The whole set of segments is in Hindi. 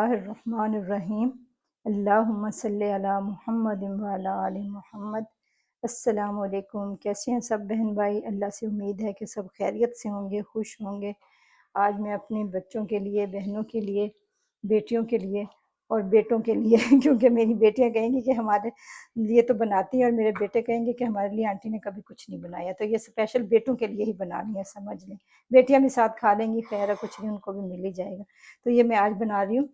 बिस्मिल्लाहिर्रहमानिर्रहीम। अल्लाहुम्मा सल्ली अला मुहम्मद व अला आलि मुहम्मद। अस्सलामु अलैकुम। कैसे हैं सब बहन भाई? अल्लाह से उम्मीद है कि सब खैरियत से होंगे, खुश होंगे। आज मैं अपने बच्चों के लिए, बहनों के लिए, बेटियों के लिए और बेटों के लिए क्योंकि मेरी बेटियां कहेंगी कि हमारे लिए तो बनाती है और मेरे बेटे कहेंगे कि हमारे लिए आंटी ने कभी कुछ नहीं बनाया, तो ये स्पेशल बेटों के लिए ही बनानी है, समझ लें। बेटियां भी साथ खा लेंगी, खैर है, कुछ नहीं, उनको भी मिल ही जाएगा। तो ये मैं आज बना रही हूँ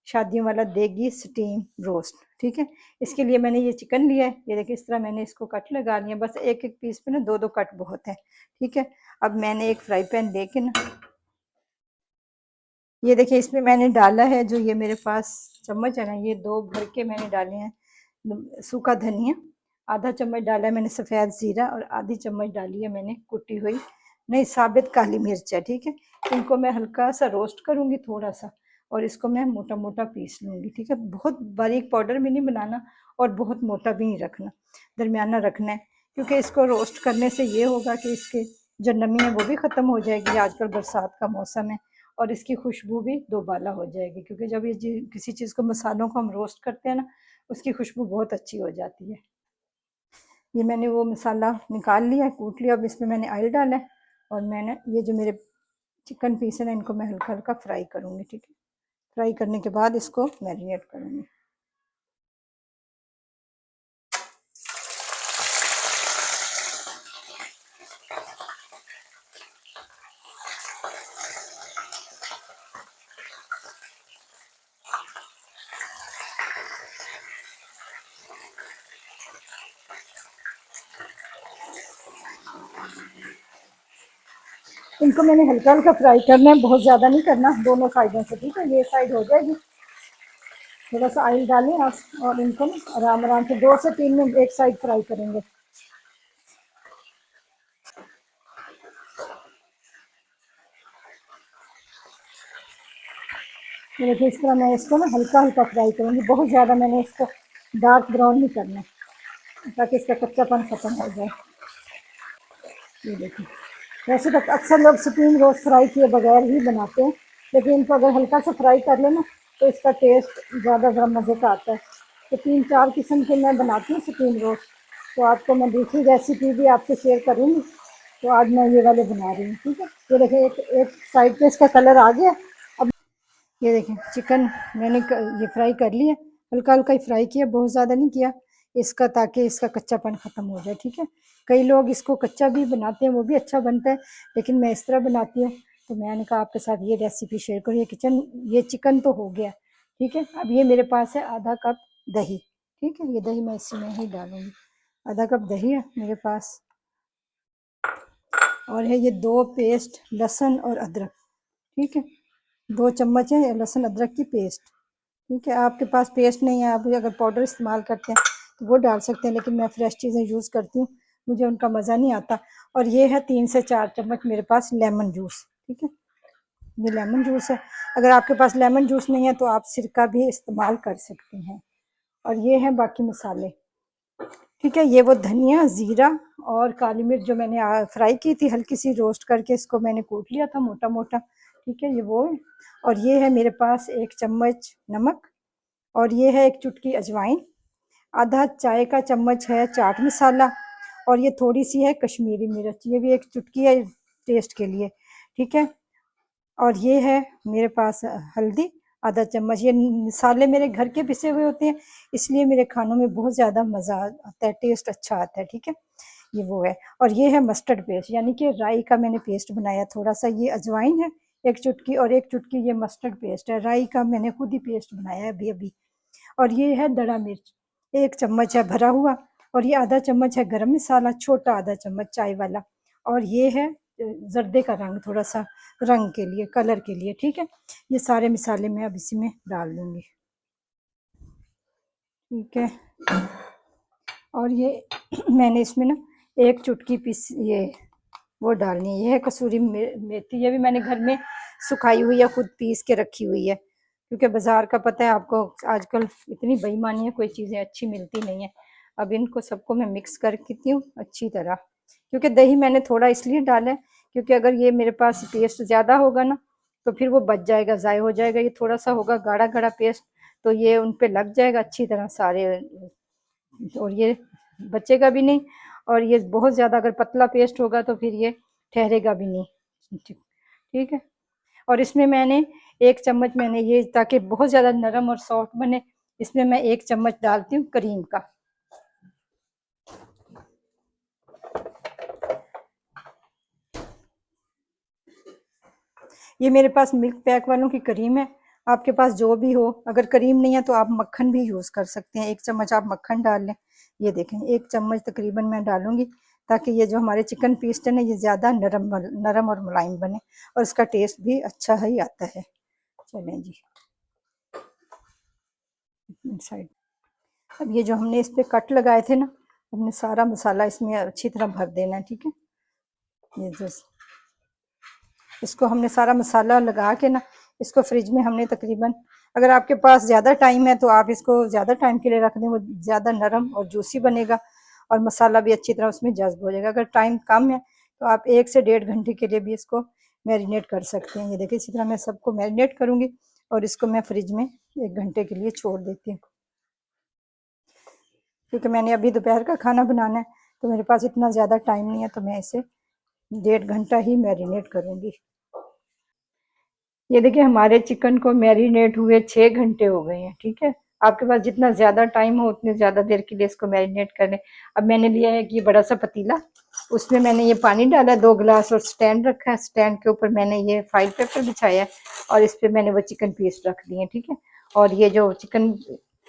शादियों वाला देगी स्टीम रोस्ट। ठीक है, इसके लिए मैंने ये चिकन लिया है, ये देखिए इस तरह मैंने इसको कट लगा लिया, बस एक एक पीस पे ना दो दो कट बहुत है। ठीक है, अब मैंने एक फ्राई पैन लेके ना, ये देखिए इसमें मैंने डाला है, जो ये मेरे पास चम्मच है ना, ये दो भर के मैंने डाले हैं सूखा धनिया, आधा चम्मच डाला है मैंने सफ़ेद ज़ीरा और आधी चम्मच डाली है मैंने कुटी हुई नहीं साबित काली मिर्च है। ठीक है, इनको मैं हल्का सा रोस्ट करूँगी थोड़ा सा, और इसको मैं मोटा मोटा पीस लूँगी। ठीक है, बहुत बारीक पाउडर भी नहीं बनाना और बहुत मोटा भी नहीं रखना, दरमियाना रखना है, क्योंकि इसको रोस्ट करने से ये होगा कि इसके जो नमी है वो भी ख़त्म हो जाएगी, आजकल बरसात का मौसम है, और इसकी खुशबू भी दोबाला हो जाएगी, क्योंकि जब ये किसी चीज़ को, मसालों को हम रोस्ट करते हैं ना, उसकी खुशबू बहुत अच्छी हो जाती है। ये मैंने वो मसाला निकाल लिया, कूट लिया। अब इसमें मैंने ऑयल डाला है और मैंने ये जो मेरे चिकन पीस है ना, इनको मैं हल्का हल्का फ्राई करूँगी। ठीक है, फ्राई करने के बाद इसको मैरिनेट करूँगी। इनको मैंने हल्का हल्का फ्राई करना है, बहुत ज़्यादा नहीं करना, दोनों साइडों से। ठीक है, ये साइड हो जाएगी, थोड़ा सा ऑयल डालें आप और इनको आराम आराम से 2 से 3 मिनट एक साइड फ्राई करेंगे। ये देखिए इस तरह मैं इसको ना हल्का हल्का फ्राई करूँगी, बहुत ज़्यादा मैंने इसको डार्क ब्राउन नहीं करना, ताकि इसका कच्चापन ख़त्म हो जाए। ये देखिए, वैसे तो अक्सर लोग स्टीम रोस्ट फ्राई किए बगैर ही बनाते हैं, लेकिन इनको अगर हल्का सा फ्राई कर लेना तो इसका टेस्ट ज़्यादा ज़रा मज़े का आता है। तो 3-4 किस्म के मैं बनाती हूँ स्टीम रोस्ट, तो आपको मैं दूसरी रेसिपी भी आपसे शेयर करूँगी। तो आज मैं ये वाले बना रही हूँ। ठीक है, ये देखिए एक एक साइड पे इसका कलर आ गया। अब ये देखें चिकन मैंने ये फ्राई कर लिया, हल्का हल्का ही फ्राई किया, बहुत ज़्यादा नहीं किया इसका, ताकि इसका कच्चापन ख़त्म हो जाए। ठीक है, कई लोग इसको कच्चा भी बनाते हैं, वो भी अच्छा बनता है, लेकिन मैं इस तरह बनाती हूँ, तो मैंने कहा आपके साथ ये रेसिपी शेयर करूँ। ये चिकन तो हो गया। ठीक है, अब ये मेरे पास है आधा कप दही। ठीक है, ये दही मैं इसी में ही डालूँगी, आधा कप दही है मेरे पास, और है ये 2 पेस्ट लहसुन और अदरक। ठीक है, 2 चम्मच है लहसुन अदरक की पेस्ट। ठीक है, आपके पास पेस्ट नहीं है, आप अगर पाउडर इस्तेमाल करते हैं तो वो डाल सकते हैं, लेकिन मैं फ्रेश चीज़ें यूज़ करती हूँ, मुझे उनका मज़ा नहीं आता। और ये है 3 से 4 चम्मच मेरे पास लेमन जूस। ठीक है, ये लेमन जूस है, अगर आपके पास लेमन जूस नहीं है तो आप सिरका भी इस्तेमाल कर सकते हैं। और ये है बाकी मसाले। ठीक है, ये वो धनिया, ज़ीरा और काली मिर्च जो मैंने फ्राई की थी, हल्की सी रोस्ट करके इसको मैंने कूट लिया था मोटा मोटा। ठीक है, ये वो है। और ये है मेरे पास 1 चम्मच नमक, और ये है 1 चुटकी अजवाइन, आधा चाय का चम्मच है चाट मसाला, और ये थोड़ी सी है कश्मीरी मिर्च, ये भी 1 चुटकी है टेस्ट के लिए। ठीक है, और ये है मेरे पास हल्दी, आधा चम्मच। ये मसाले मेरे घर के पिसे हुए होते हैं, इसलिए मेरे खानों में बहुत ज़्यादा मज़ा आता है, टेस्ट अच्छा आता है। ठीक है, ये वो है। और ये है मस्टर्ड पेस्ट, यानी कि राई का मैंने पेस्ट बनाया थोड़ा सा। ये अजवाइन है 1 चुटकी, और 1 चुटकी ये मस्टर्ड पेस्ट है, राई का मैंने खुद ही पेस्ट बनाया है अभी अभी। और ये है दड़ा मिर्च, 1 चम्मच है भरा हुआ, और ये आधा चम्मच है गरम मसाला, छोटा आधा चम्मच चाय वाला, और ये है जर्दे का रंग, थोड़ा सा रंग के लिए, कलर के लिए। ठीक है, ये सारे मसाले मैं अब इसी में डाल दूंगी। ठीक है, और ये मैंने इसमें ना 1 चुटकी पीस ये वो डालनी है, ये है कसूरी मेथी, ये भी मैंने घर में सुखाई हुई है, खुद पीस के रखी हुई है, क्योंकि बाजार का पता है आपको आजकल इतनी बेईमानी है, कोई चीज़ें अच्छी मिलती नहीं है। अब इनको सबको मैं मिक्स करती हूँ अच्छी तरह, क्योंकि दही मैंने थोड़ा इसलिए डाला है, क्योंकि अगर ये मेरे पास टेस्ट ज़्यादा होगा ना तो फिर वो बच जाएगा, ज़ाय हो जाएगा। ये थोड़ा सा होगा गाढ़ा गाढ़ा पेस्ट, तो ये उन पे लग जाएगा अच्छी तरह सारे, और ये बचेगा भी नहीं। और ये बहुत ज़्यादा अगर पतला पेस्ट होगा तो फिर ये ठहरेगा भी नहीं। ठीक है। और इसमें मैंने 1 चम्मच, मैंने ये ताकि बहुत ज़्यादा नरम और सॉफ्ट बने, इसमें मैं 1 चम्मच डालती हूँ क्रीम का। ये मेरे पास मिल्क पैक वालों की क्रीम है, आपके पास जो भी हो। अगर क्रीम नहीं है तो आप मक्खन भी यूज़ कर सकते हैं, 1 चम्मच आप मक्खन डाल लें। ये देखें 1 चम्मच तकरीबन मैं डालूंगी, ताकि ये जो हमारे चिकन पीस है ना, ये ज़्यादा नरम और मुलायम बने, और इसका टेस्ट भी अच्छा ही आता है। चलें जी, साइड। अब ये जो हमने इस पे कट लगाए थे ना, हमने सारा मसाला इसमें अच्छी तरह भर देना है। ठीक है। ये जो इसको हमने सारा मसाला लगा के ना, इसको फ्रिज में हमने तकरीबन, अगर आपके पास ज़्यादा टाइम है तो आप इसको ज़्यादा टाइम के लिए रख दें, वो ज़्यादा नरम और जूसी बनेगा, और मसाला भी अच्छी तरह उसमें जज्ब हो जाएगा। अगर टाइम कम है तो आप 1 से 1.5 घंटे के लिए भी इसको मैरिनेट कर सकते हैं। ये देखिए इसी तरह मैं सबको मैरिनेट करूँगी, और इसको मैं फ्रिज में 1 घंटे के लिए छोड़ देती हूँ, क्योंकि मैंने अभी दोपहर का खाना बनाना है, तो मेरे पास इतना ज़्यादा टाइम नहीं है, तो मैं इसे 1.5 घंटा ही मैरिनेट करूँगी। ये देखिए हमारे चिकन को मैरिनेट हुए 6 घंटे हो गए हैं। ठीक है। आपके पास जितना ज़्यादा टाइम हो उतने ज़्यादा देर के लिए इसको मैरिनेट कर लें। अब मैंने लिया है कि बड़ा सा पतीला, उसमें मैंने ये पानी डाला 2 गिलास, और स्टैंड रखा है। स्टैंड के ऊपर मैंने ये फाइल पेपर बिछाया है, और इस पर मैंने वो चिकन पीस रख दिए। ठीक है। और ये जो चिकन,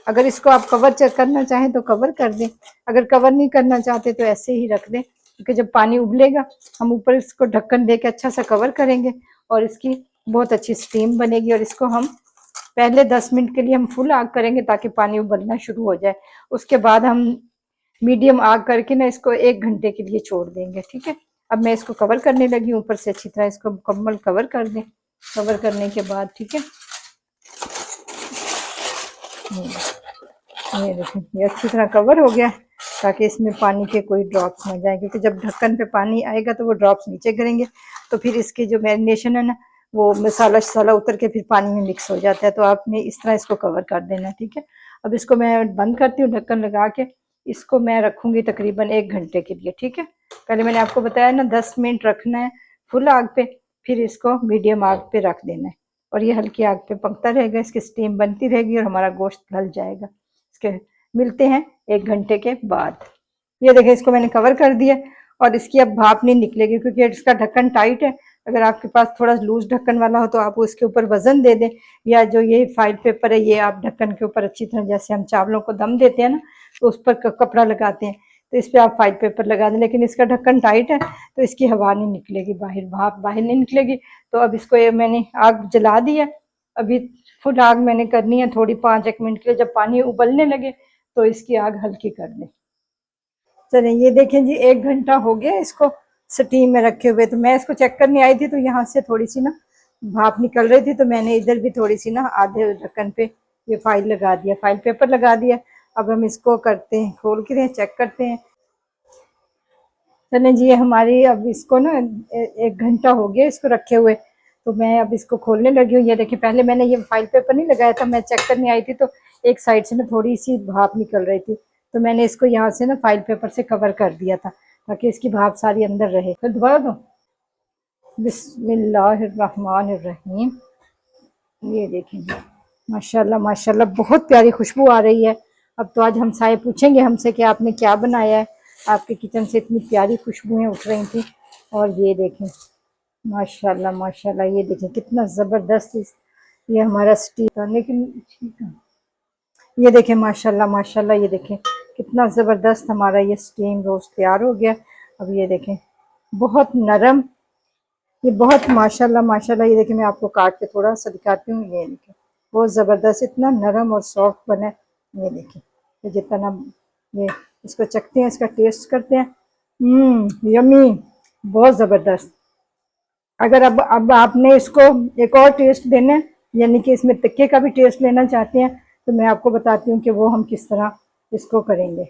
अगर इसको आप कवर चेक करना चाहें तो कवर कर दें, अगर कवर नहीं करना चाहते तो ऐसे ही रख दें, क्योंकि जब पानी उबलेगा हम ऊपर इसको ढक्कन दे के अच्छा सा कवर करेंगे, और इसकी बहुत अच्छी स्टीम बनेगी। और इसको हम पहले 10 मिनट के लिए हम फुल आग करेंगे, ताकि पानी उबलना शुरू हो जाए। उसके बाद हम मीडियम आग करके ना इसको 1 घंटे के लिए छोड़ देंगे। ठीक है। अब मैं इसको कवर करने लगी, ऊपर से अच्छी तरह इसको मुकम्मल कवर कर दें। कवर करने के बाद ठीक है, ये देखें ये अच्छी तरह कवर हो गया, ताकि इसमें पानी के कोई ड्रॉप्स ना जाए, क्योंकि जब ढक्कन पे पानी आएगा तो वो ड्रॉप्स नीचे गिरेंगे, तो फिर इसकी जो मैरिनेशन है ना, वो मसाला शसाला उतर के फिर पानी में मिक्स हो जाता है। तो आपने इस तरह इसको कवर कर देना है। ठीक है। अब इसको मैं बंद करती हूँ ढक्कन लगा के, इसको मैं रखूँगी तकरीबन 1 घंटे के लिए। ठीक है। पहले मैंने आपको बताया ना 10 मिनट रखना है फुल आग पे, फिर इसको मीडियम आग पे रख देना है, और ये हल्की आग पे पकता रहेगा, इसकी स्टीम बनती रहेगी, और हमारा गोश्त गल जाएगा। इसके मिलते हैं 1 घंटे के बाद। ये देखिए इसको मैंने कवर कर दिया, और इसकी अब भाप नहीं निकलेगी, क्योंकि इसका ढक्कन टाइट है। अगर आपके पास थोड़ा लूज ढक्कन वाला हो तो आप उसके ऊपर वजन दे दें, या जो ये फाइल पेपर है ये आप ढक्कन के ऊपर अच्छी तरह, जैसे हम चावलों को दम देते हैं ना, तो उस पर कपड़ा लगाते हैं, तो इस पर आप फाइल पेपर लगा दें। लेकिन इसका ढक्कन टाइट है, तो इसकी हवा नहीं निकलेगी बाहर, भाप बाहर नहीं निकलेगी। तो अब इसको ये मैंने आग जला दी है, अभी फुल आग मैंने करनी है थोड़ी, 5-1 मिनट के लिए। जब पानी उबलने लगे तो इसकी आग हल्की कर दें। चलें ये देखें जी 1 घंटा हो गया इसको स्टीम में रखे हुए। तो मैं इसको चेक करने आई थी, तो यहाँ से थोड़ी सी ना भाप निकल रही थी, तो मैंने इधर भी थोड़ी सी ना आधे ढक्कन पे ये फाइल लगा दिया, फाइल पेपर लगा दिया। अब हम इसको करते हैं, खोल के चेक करते हैं। चलें जी, ये हमारी अब इसको ना 1 घंटा हो गया इसको रखे हुए, तो मैं अब इसको खोलने लगी हूँ। ये देखिए पहले मैंने ये फाइल पेपर नहीं लगाया था, मैं चेक करने आई थी, तो एक साइड से ना थोड़ी सी भाप निकल रही थी, तो मैंने इसको यहाँ से ना फाइल पेपर से कवर कर दिया था, ताकि इसकी भाप सारी अंदर रहे। फिर दोबारा दो। बिस्मिल्लाहिर्रहमानिर्रहीम। ये देखें जी, माशाल्लाह माशाल्लाह बहुत प्यारी खुशबू आ रही है। अब तो आज हम सारे पूछेंगे हमसे कि आपने क्या बनाया है, आपके किचन से इतनी प्यारी खुशबुएं उठ रही थी। और ये देखें माशाल्लाह माशाल्लाह, ये देखें कितना ज़बरदस्त ये हमारा स्टीम था। लेकिन ठीक है, ये देखें माशाल्लाह माशाल्लाह, ये देखें कितना ज़बरदस्त हमारा ये स्टीम रोस्ट तैयार हो गया। अब ये देखें बहुत नरम, ये बहुत माशाल्लाह माशाल्लाह। ये देखिए मैं आपको काट के थोड़ा सा दिखाती हूँ। ये देखिए बहुत ज़बरदस्त, इतना नरम और सॉफ्ट बना है। ये देखिए ये जितना, ये इसको चखते हैं, इसका टेस्ट करते हैं। यमी, बहुत ज़बरदस्त। अगर अब आपने इसको एक और टेस्ट देना है, यानी कि इसमें टिक्के का भी टेस्ट लेना चाहते हैं, तो मैं आपको बताती हूँ कि वो हम किस तरह इसको करेंगे।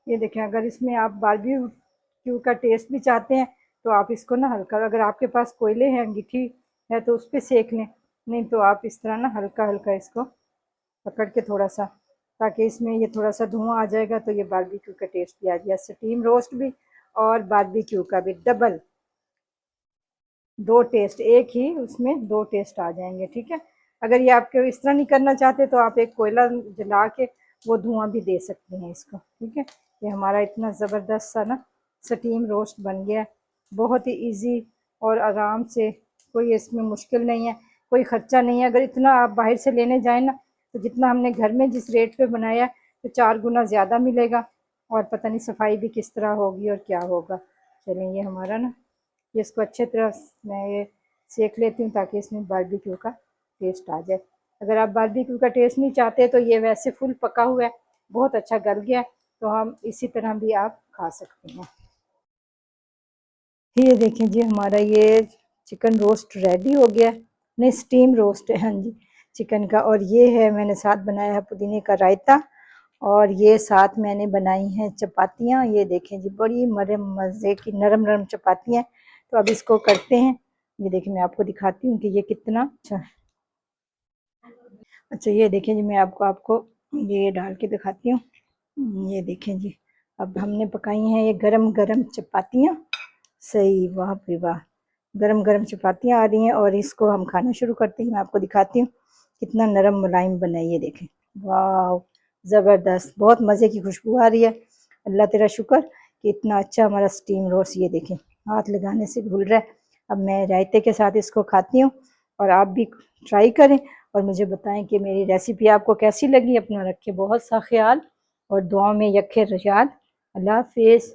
ये देखें अगर इसमें आप बारबेक्यू का टेस्ट भी चाहते हैं, तो आप इसको ना हल्का, अगर आपके पास कोयले हैं, अंगीठी है तो उस पर सेक लें, नहीं तो आप इस तरह ना हल्का हल्का इसको पकड़ के थोड़ा सा, ताकि इसमें ये थोड़ा सा धुआं आ जाएगा तो ये बारबेक्यू का टेस्ट भी आ जाएगा। स्टीम रोस्ट भी और बारबेक्यू का भी डबल, दो टेस्ट, एक ही उसमें दो टेस्ट आ जाएंगे। ठीक है, अगर ये आपके इस तरह नहीं करना चाहते तो आप एक कोयला जला के वो धुआं भी दे सकते हैं इसको। ठीक है, ये हमारा इतना ज़बरदस्त सा ना स्टीम रोस्ट बन गया, बहुत ही इजी और आराम से, कोई इसमें मुश्किल नहीं है, कोई ख़र्चा नहीं है। अगर इतना आप बाहर से लेने जाएँ ना तो जितना हमने घर में जिस रेट पे बनाया तो 4 गुना ज़्यादा मिलेगा, और पता नहीं सफाई भी किस तरह होगी और क्या होगा। चलें, ये हमारा ना, ये इसको अच्छे तरह मैं ये सेक लेती हूँ ताकि इसमें बारबेक्यू का टेस्ट आ जाए। अगर आप बारबेक्यू का टेस्ट नहीं चाहते तो ये वैसे फुल पका हुआ है, बहुत अच्छा गल गया है, तो हम इसी तरह भी आप खा सकते हैं। ये देखें जी, हमारा ये चिकन रोस्ट रेडी हो गया, नहीं स्टीम रोस्ट है, हाँ जी, चिकन का। और ये है मैंने साथ बनाया है पुदीने का रायता, और ये साथ मैंने बनाई हैं चपातियाँ। ये देखें जी, बड़ी मज़े की नरम नरम चपातियाँ। तो अब इसको करते हैं, ये देखिए मैं आपको दिखाती हूँ कि ये कितना अच्छा ये देखें जी, मैं आपको आपको ये डाल के दिखाती हूँ। ये देखें जी, अब हमने पकाई हैं ये गरम गरम चपातियाँ। सही, वाह भाई वाह, गरम गरम चपातियाँ आ रही हैं और इसको हम खाना शुरू करते हैं। मैं आपको दिखाती हूँ कितना नरम मुलायम बना है, ये देखें, वाह ज़बरदस्त, बहुत मज़े की खुशबू आ रही है। अल्लाह तेरा शुक्र कि इतना अच्छा हमारा स्टीम रोस्ट, ये देखें हाथ लगाने से घुल रहा है। अब मैं रायते के साथ इसको खाती हूँ, और आप भी ट्राई करें और मुझे बताएं कि मेरी रेसिपी आपको कैसी लगी। अपना रखें बहुत सा ख्याल और दुआ में यखे रशाद। अल्लाह हाफिज़।